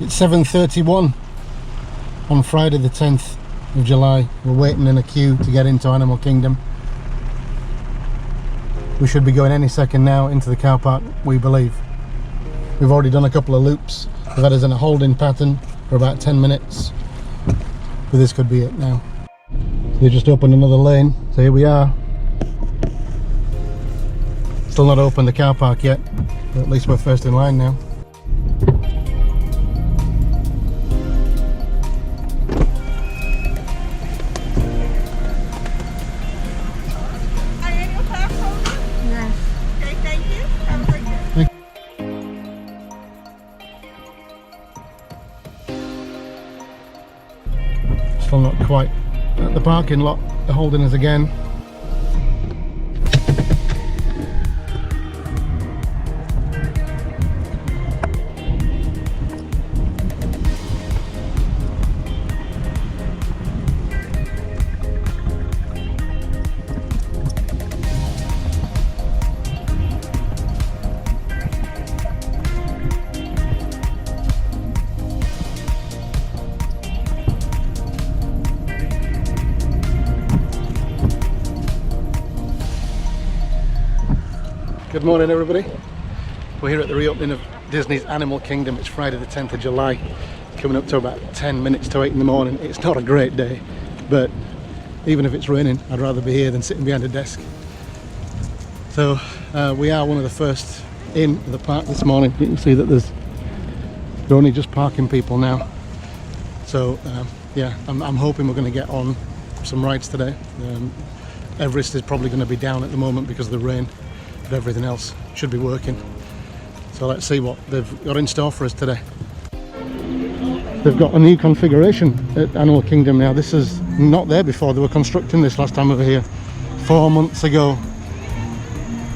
It's 7:31 on Friday the 10th of July. We're waiting in a queue to get into Animal Kingdom. We should be going any second now into the car park, we believe. We've already done a couple of loops. We've had us in a holding pattern for about 10 minutes. But this could be it now. So they just opened another lane, so here we are. Still not opened the car park yet, but at least we're first in line now. Still not quite at the parking lot. They're holding us again. Good morning everybody. We're here at the reopening of Disney's Animal Kingdom. It's Friday the 10th of July, coming up to about 10 minutes to 8 in the morning. It's not a great day, but even if it's raining, I'd rather be here than sitting behind a desk. So we are one of the first in the park this morning. You can see that they're only just parking people now. So yeah, I'm hoping we're going to get on some rides today. Everest is probably going to be down at the moment because of the rain. But everything else should be working. So let's see what they've got in store for us today. They've got a new configuration at Animal Kingdom now. This is not there before. They were constructing this last time over here 4 months ago.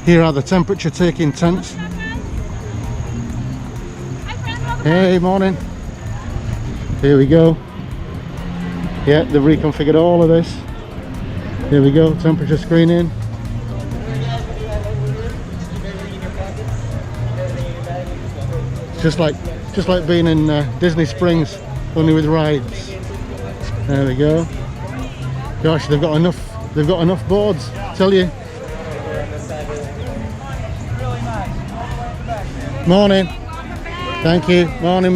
Here are the temperature taking tents. Hey, morning. Here we go. Yeah, they've reconfigured all of this. Here we go, temperature screening. Just like being in Disney Springs, only with rides. There we go. Gosh, they've got enough boards, tell you. Morning. Thank you. Morning.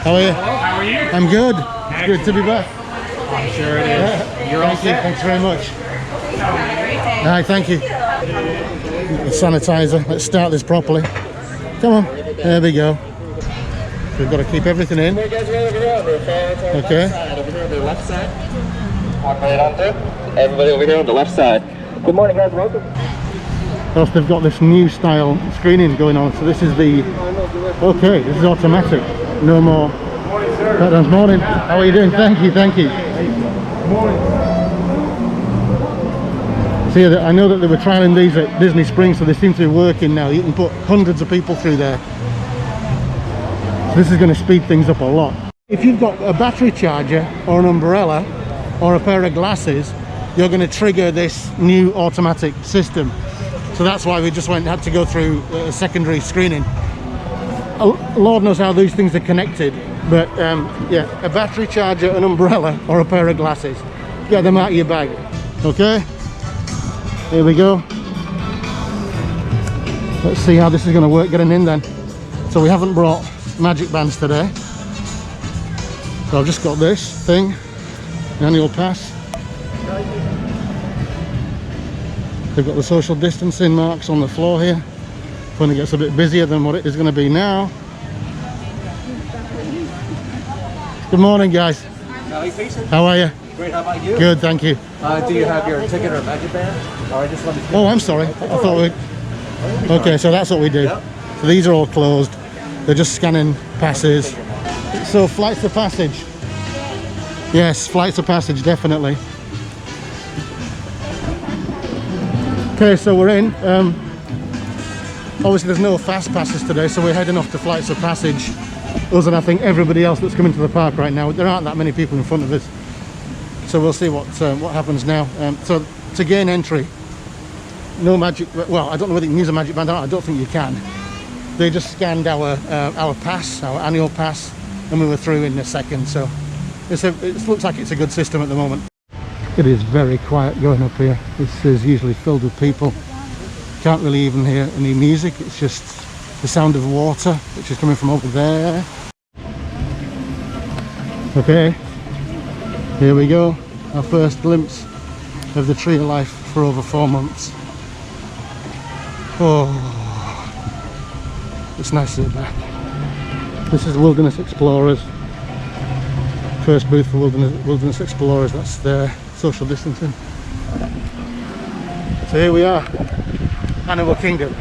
How are you? How are you? I'm good. It's good to be back. I'm sure it is. You're all set. Thanks very much. Hi, thank you. The sanitizer. Let's start this properly. Come on. There we go. We've got to keep everything in. Okay. Over here on the left side. Walk right onto. Everybody over here on the left side. Good morning, guys. Welcome. Plus, they've got this new style screening going on. So this is the. Okay, this is automatic. No more. Good morning, sir. Good morning. How are you doing? Thank you. Good morning. See, I know that they were trialing these at Disney Springs, so they seem to be working now. You can put hundreds of people through there. So this is going to speed things up a lot. If you've got a battery charger or an umbrella or a pair of glasses, you're going to trigger this new automatic system. So that's why we just had to go through a secondary screening. Lord knows how these things are connected, but yeah, a battery charger, an umbrella or a pair of glasses. Get them out of your bag, okay? Here we go. Let's see how this is going to work getting in then. So we haven't brought magic bands today. So I've just got this thing, the annual pass. They've got the social distancing marks on the floor here. When it gets a bit busier than what it is going to be now. Good morning, guys. How are you? Great, how about you? Good, thank you. Do you have your ticket or magic band? Or I just wanted to... Oh, I'm sorry. I thought we... Okay, so that's what we do. Yep. So these are all closed. They're just scanning passes. So flights of passage. Yes, flights of passage, definitely. Okay, so we're in. Obviously there's no fast passes today, so we're heading off to flights of passage. Us and I think everybody else that's coming to the park right now. There aren't that many people in front of us. So we'll see what happens now. So to gain entry, no magic, well, I don't know whether you can use a magic band or not, I don't think you can. They just scanned our pass, our annual pass, and we were through in a second, so it looks like it's a good system at the moment. It is very quiet going up here. This is usually filled with people. Can't really even hear any music, it's just the sound of water, which is coming from over there. Okay, here we go, our first glimpse of the tree of life for over 4 months. Oh, it's nice to be back. This is Wilderness Explorers. First booth for Wilderness Explorers, that's their social distancing. So here we are, Animal Kingdom,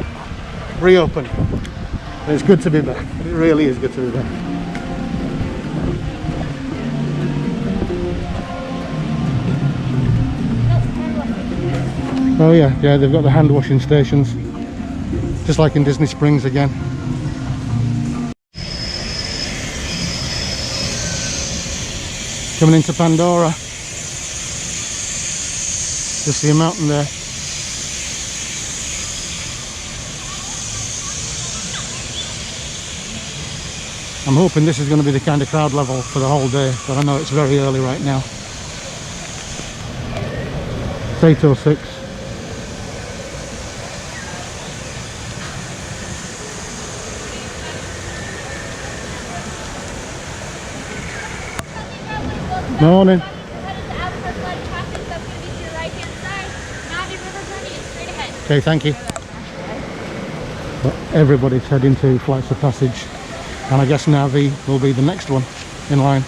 reopened. And it's good to be back, it really is good to be back. Oh yeah, they've got the hand washing stations, just like in Disney Springs again. Coming into Pandora, just see a mountain there. I'm hoping this is going to be the kind of crowd level for the whole day, but I know it's very early right now. It's 8:06. Morning. Okay, thank you. But everybody's heading to Flights of Passage, and I guess Navi will be the next one in line.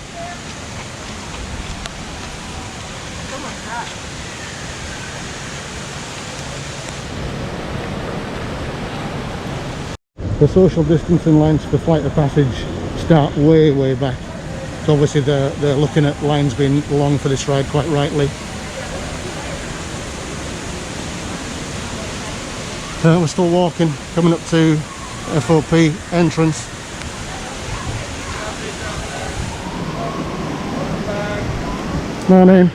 The social distancing lines for Flight of Passage start way back. So obviously they're looking at lines being long for this ride, quite rightly. We're still walking, coming up to FOP entrance. Morning.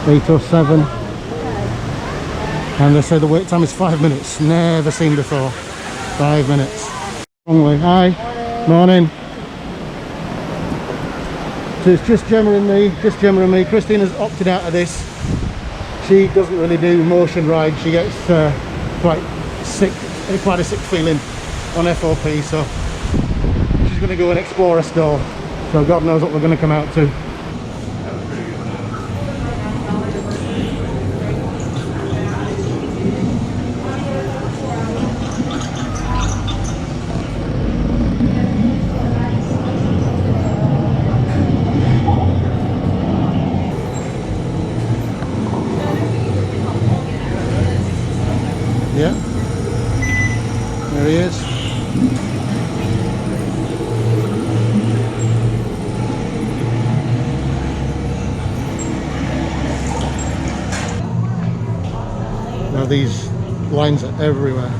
8:07. And they say the wait time is 5 minutes. Never seen before. 5 minutes. Wrong way. Hi. Morning. So it's just Gemma and me. Christina's opted out of this. She doesn't really do motion rides. She gets quite a sick feeling on FOP, so she's going to go and explore a store. So God knows what we're going to come out to. Yeah, there he is. Now these lines are everywhere,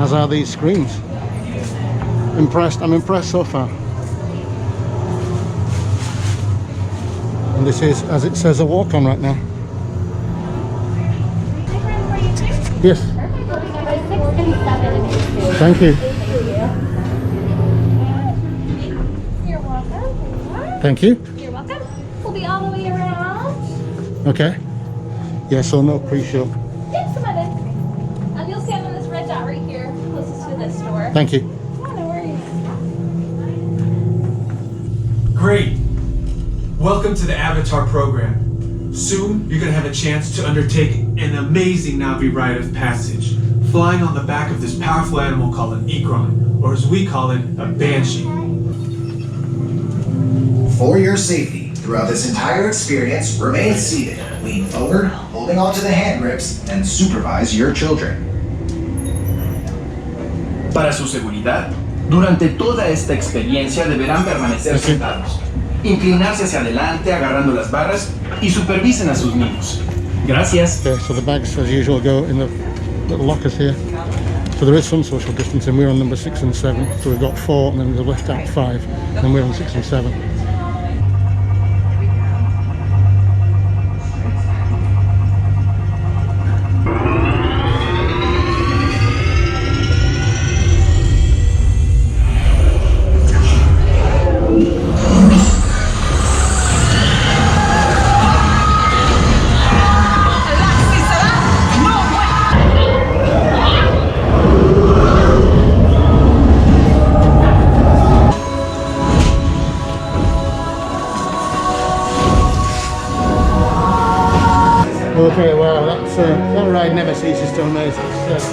as are these screens. I'm impressed so far. And this is, as it says, a walk-on right now. Yes. Thank you. You're welcome. Thank you. You're welcome. We'll be all the way around. Okay. Yeah, so no pre-show. Just a minute. And you'll stand on this red dot right here, closest to this door. Thank you. Oh, no worries. Great. Welcome to the Avatar program. Soon, you're going to have a chance to undertake an amazing Navi rite of passage, flying on the back of this powerful animal called an Ikron, or as we call it, a banshee. For your safety, throughout this entire experience, remain seated, lean forward, holding onto the hand grips, and supervise your children. Para su seguridad, durante toda esta experiencia deberán permanecer sentados, inclinarse hacia adelante agarrando las barras y supervisen a sus niños. Gracias. Okay, so the bags as usual go in the little lockers here. So there is some social distancing. We're on number 6 and 7, so we've got 4 and then we've left out 5, and we're on 6 and 7. Okay, well, that ride never ceases to amaze us.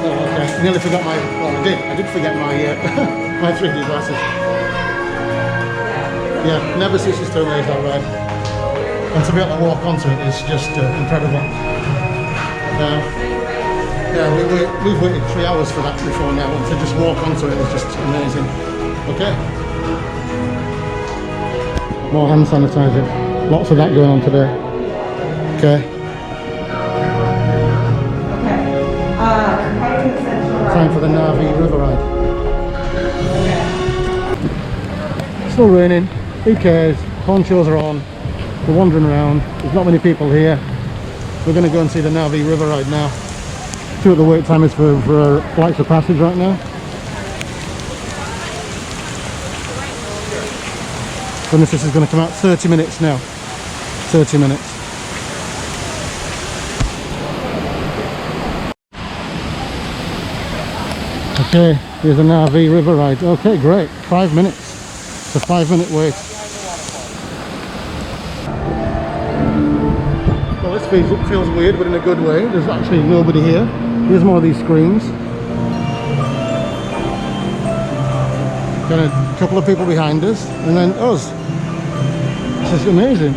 Oh, okay. I nearly forgot my, well, I did forget my, my 3D glasses. Yeah, never ceases to amaze, that ride. And to be able to walk onto it is just incredible. Yeah, we've waited 3 hours for that before now, and to just walk onto it is just amazing. Okay. More hand sanitizer. Lots of that going on today. Okay. Time for the Navi River ride. Still raining. Who cares? Ponchos are on. We're wandering around. There's not many people here. We're going to go and see the Navi River ride now. See what the wait time is for flights of passage right now. Goodness, this is going to come out 30 minutes now. 30 minutes. Okay, here's a Navi River ride. Okay, great. 5 minutes. It's a 5-minute wait. Well, this feels weird, but in a good way. There's actually nobody here. Here's more of these screens. Got a couple of people behind us, and then us. This is amazing.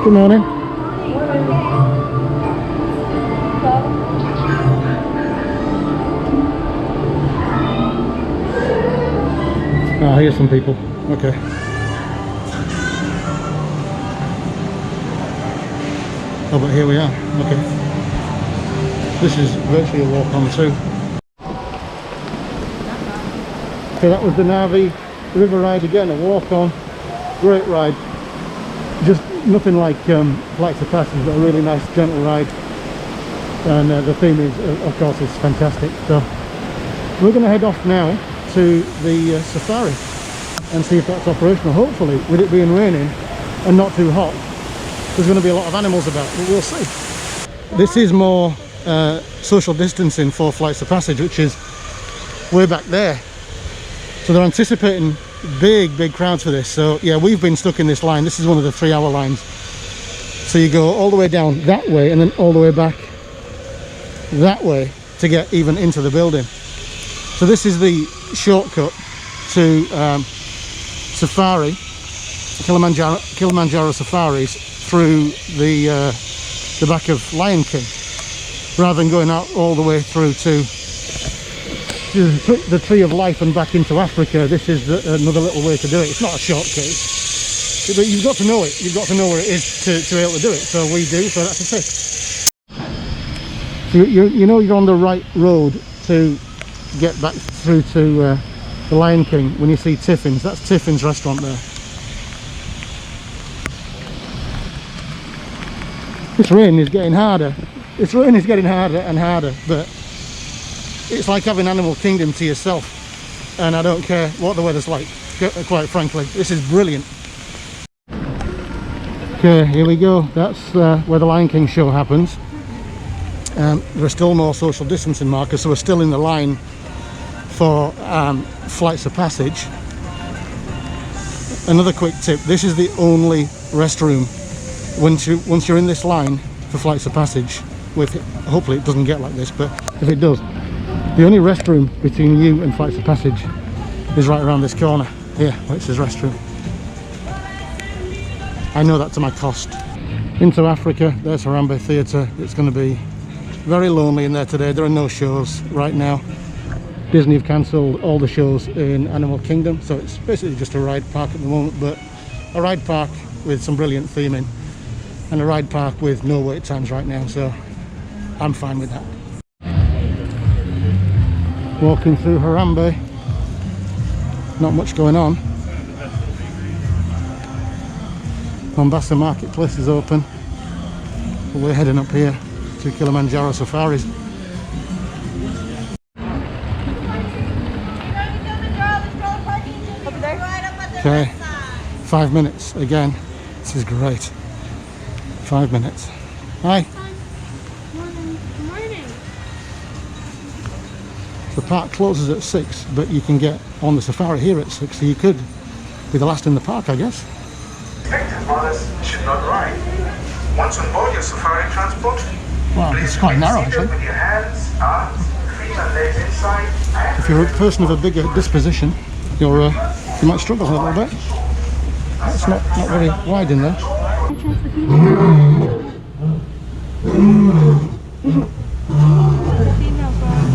Good morning. Ah, here's some people. Okay. Oh, but here we are. Okay. This is virtually a walk on too. So that was the Navi River ride again, a walk on. Great ride. Just nothing like flights of passage, but a really nice gentle ride. And the theme is, of course, is fantastic. So we're going to head off now to the safari and see if that's operational. Hopefully, with it being raining and not too hot, there's going to be a lot of animals about, but we'll see. This is more social distancing for flights of passage, which is way back there. So they're anticipating big crowds for this. So yeah, we've been stuck in this line. This is one of the 3-hour lines. So you go all the way down that way and then all the way back that way to get even into the building. So this is the shortcut to Safari, Kilimanjaro Safaris, through the back of Lion King, rather than going out all the way through to the Tree of Life and back into Africa. This is another little way to do it. It's not a shortcut, but you've got to know it. You've got to know where it is to be able to do it. So we do. So that's a tip. You know you're on the right road to get back through to the Lion King when you see Tiffin's. That's Tiffin's restaurant there. This rain is getting harder. This rain is getting harder and harder, but it's like having Animal Kingdom to yourself, and I don't care what the weather's like, quite frankly. This is brilliant. Okay, here we go. That's where the Lion King show happens. There are still more social distancing markers, so we're still in the line for flights of passage. Another quick tip, this is the only restroom once you're in this line for flights of passage. Hopefully it doesn't get like this, but if it does, the only restroom between you and flights of passage is right around this corner here, where it says restroom. I know that to my cost. Into Africa, there's Harambe Theatre. It's going to be very lonely in there today. There are no shows right now. Disney have cancelled all the shows in Animal Kingdom, so it's basically just a ride park at the moment, but a ride park with some brilliant theming and a ride park with no wait times right now, so I'm fine with that. Walking through Harambe, not much going on. Mombasa Marketplace is open. We're heading up here to Kilimanjaro Safaris. Okay, 5 minutes again. This is great. 5 minutes. Hi. Morning. The park closes at 6, but you can get on the safari here at 6, so you could be the last in the park, I guess. Expected mothers should not ride. Once on board your safari transport, Wow, it's quite narrow actually. with your hands, arms, feet and legs inside. If you're a person of a bigger disposition, you might struggle a little bit. It's not very wide in there.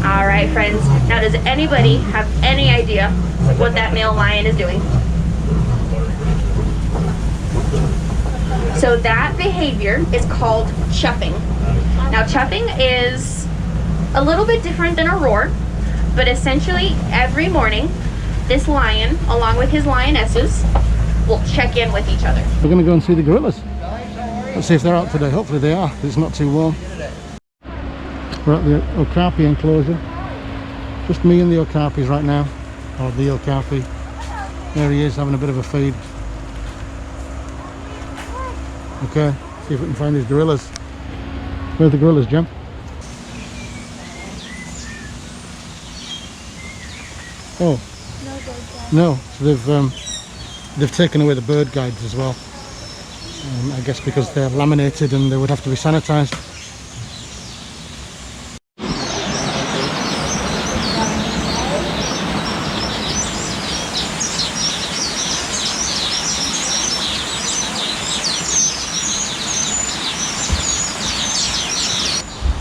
All right, friends. Now, does anybody have any idea what that male lion is doing? So that behavior is called chuffing. Now, chuffing is a little bit different than a roar, but essentially every morning, this lion, along with his lionesses, will check in with each other. We're going to go and see the gorillas. Let's see if they're out today. Hopefully they are. It's not too warm. We're at the Okapi enclosure. Just me and the Okapis right now, or the Okapi. There he is, having a bit of a feed. Okay, see if we can find these gorillas. Where's the gorillas, Jim? Oh, no. So they've taken away the bird guides as well. I guess because they're laminated and they would have to be sanitized.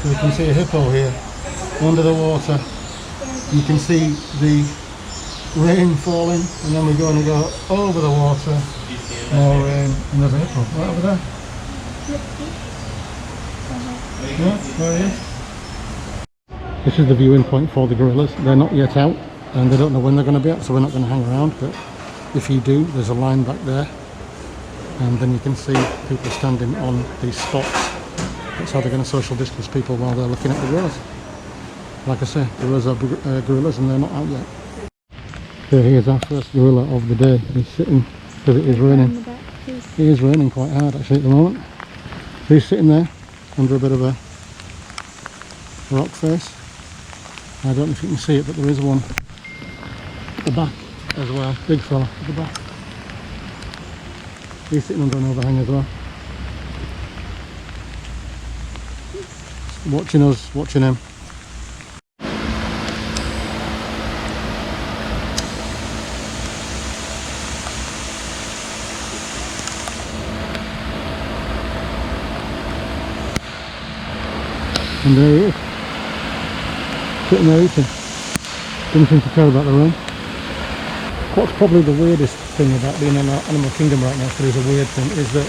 So you can see a hippo here under the water. You can see the rain falling, and then we're going to go over the water. More rain, and there's a hippo right over there. Yeah, there he is. This is the viewing point for the gorillas. They're not yet out, and they don't know when they're going to be out, so we're not going to hang around. But if you do, there's a line back there, and then you can see people standing on these spots. That's how they're going to social distance people while they're looking at the gorillas. Like I say, gorillas are gorillas, and they're not out yet. So here's our first gorilla of the day. He's sitting, because it is raining. It is raining quite hard actually at the moment. So he's sitting there under a bit of a rock face. I don't know if you can see it, but there is one at the back as well. Big fella at the back. He's sitting under an overhang as well. Watching us, watching him. And there he is, sitting there eating. Doesn't seem to care about the rain. What's probably the weirdest thing about being in an animal kingdom right now, if there is a weird thing, is that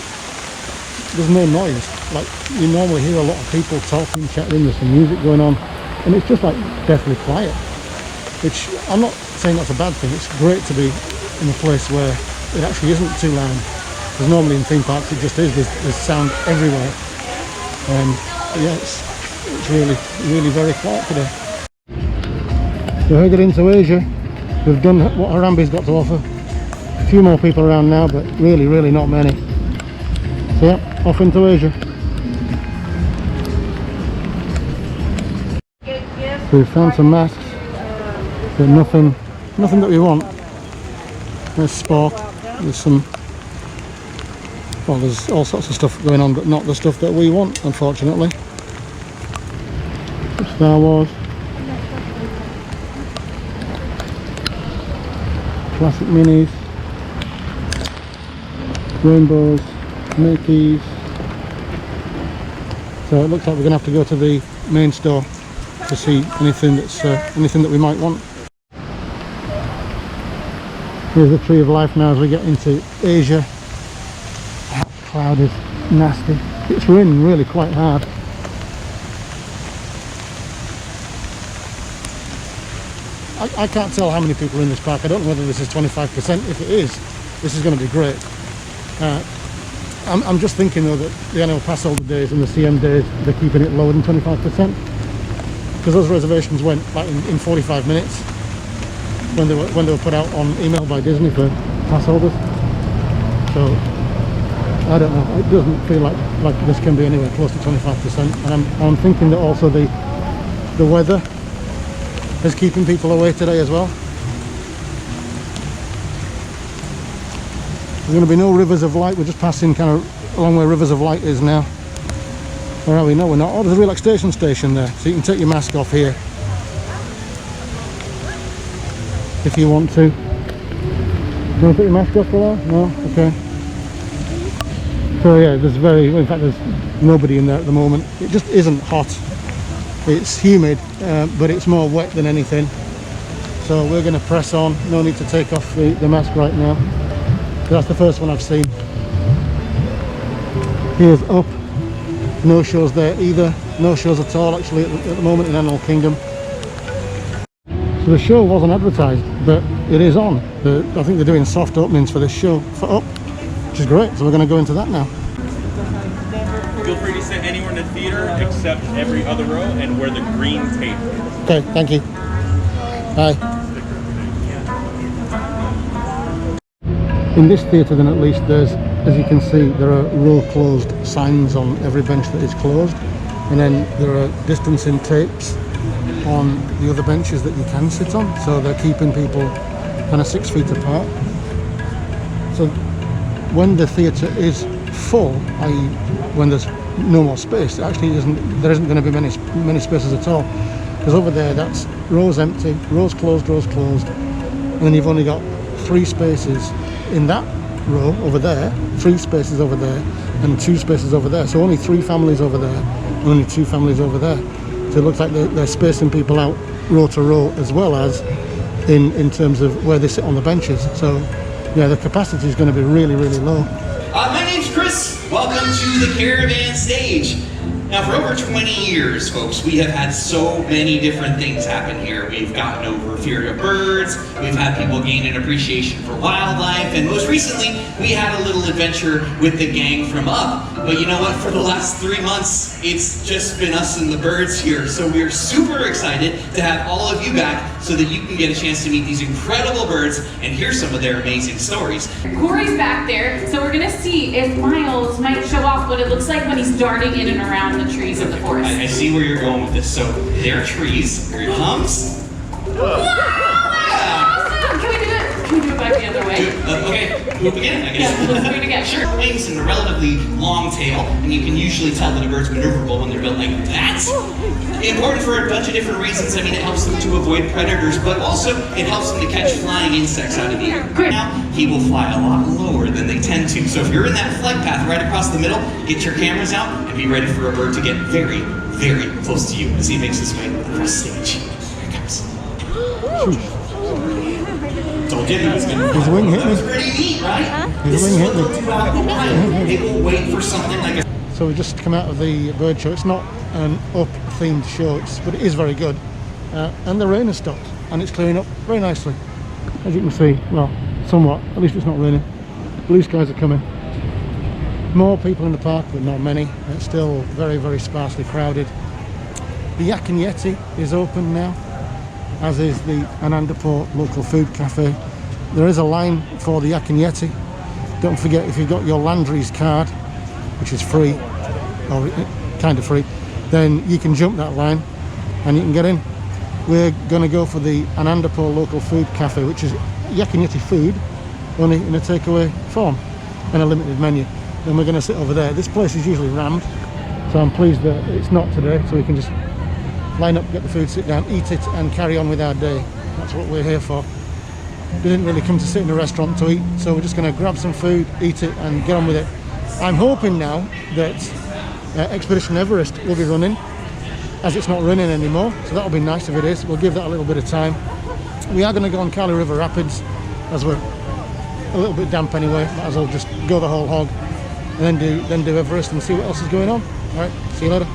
there's no noise. Like, you normally hear a lot of people talking, chatting, there's some music going on, and it's just like deathly quiet. Which, I'm not saying that's a bad thing, it's great to be in a place where it actually isn't too loud. Because normally in theme parks it just is, there's sound everywhere. And yeah, it's really very quiet today. So headed into Asia. We've done what Harambe's got to offer. A few more people around now, but really not many. So yeah, off into Asia. So we've found some masks, but nothing that we want. There's spork, there's some, well, there's all sorts of stuff going on, but not the stuff that we want, unfortunately. Star Wars, classic minis, rainbows, Mickeys. So it looks like we're going to have to go to the main store to see anything that we might want. Here's the Tree of Life now as we get into Asia. That cloud is nasty. It's raining really quite hard. I can't tell how many people are in this park. I don't know whether this is 25%. If it is, this is going to be great. I'm just thinking though that the annual pass holder days and the CM days, they're keeping it lower than 25%. Because those reservations went like in 45 minutes when they were put out on email by Disney for pass holders. So I don't know. It doesn't feel like this can be anywhere close to 25%. And I'm thinking that also the weather is keeping people away today as well. There's going to be no Rivers of Light. We're just passing kind of along where Rivers of Light is now. Where are we? No, we're not. Oh, there's a relaxation station there, so you can take your mask off here if you want to. Do you want to put your mask off for that? No? Okay. So yeah, in fact there's nobody in there at the moment. It just isn't hot. It's humid, but it's more wet than anything. So we're going to press on. No need to take off the mask right now. That's the first one I've seen. Here's up. No shows there either. No shows at all actually at the moment in Animal Kingdom. So the show wasn't advertised, but it is on. I think they're doing soft openings for this show for Up, which is great. So we're going to go into that now. Feel free to sit anywhere in the theater except every other row and where the green tape is. Okay, thank you. Bye. In this theatre then at least there's, as you can see, there are row closed signs on every bench that is closed, and then there are distancing tapes on the other benches that you can sit on, so they're keeping people kind of 6 feet apart. So when the theatre is full, i.e. when there's no more space, there isn't going to be many spaces at all, because over there that's rows empty, rows closed, and then you've only got 3 spaces in that row over there, 3 spaces over there, and 2 spaces over there. So only 3 families over there, and only 2 families over there. So it looks like they're spacing people out row to row, as well as in terms of where they sit on the benches. So yeah, the capacity is going to be really, really low. My name's Chris. Welcome to the Caravan Stage. Now, for over 20 years, folks, we have had so many different things happen here. We've gotten over fear of birds, we've had people gain an appreciation for wildlife, and most recently, we had a little adventure with the gang from Up. But you know what? For the last 3 months, it's just been us and the birds here. So we're super excited to have all of you back so that you can get a chance to meet these incredible birds and hear some of their amazing stories. Corey's back there, so we're gonna see if Miles might show off what it looks like when he's darting in and around the trees of the forest. I see where you're going with this. So there are trees, here it comes. Can we do it? Can we do it back the other way? Okay, move again, I guess. Yeah, let's do it again. Sure. Wings and a relatively long tail, and you can usually tell that a bird's maneuverable when they're built like that. Important for a bunch of different reasons. I mean, it helps them to avoid predators, but also it helps them to catch flying insects out of the air. Great. Now, he will fly a lot lower than they tend to. So if you're in that flight path right across the middle, get your cameras out and be ready for a bird to get very, very close to you as he makes his way across stage. Here he comes. Told you he was going to. His wing hit me. That was pretty neat, right? His wing hit me. They will wait for something like a. So we just come out of the bird show. It's not an Up themed show, but it is very good. And the rain has stopped, and it's clearing up very nicely. As you can see, well, somewhat. At least it's not raining. Blue skies are coming. More people in the park, but not many. It's still very, very sparsely crowded. The Yak and Yeti is open now, as is the Anandapur local food cafe. There is a line for the Yak and Yeti. Don't forget, if you've got your Landry's card, which is free, or kind of free, then you can jump that line and you can get in. We're going to go for the Anandapur local food cafe, which is Yak and Yeti food, only in a takeaway form and a limited menu. Then we're going to sit over there. This place is usually rammed, so I'm pleased that it's not today, so we can just line up, get the food, sit down, eat it, and carry on with our day. That's what we're here for. We didn't really come to sit in a restaurant to eat, so we're just going to grab some food, eat it, and get on with it. I'm hoping now that Expedition Everest will be running, as it's not running anymore, so that'll be nice if it is. We'll give that a little bit of time. We are going to go on Kali River Rapids, as we're a little bit damp anyway. Might as well just go the whole hog, and then do Everest and see what else is going on. All right, see you later.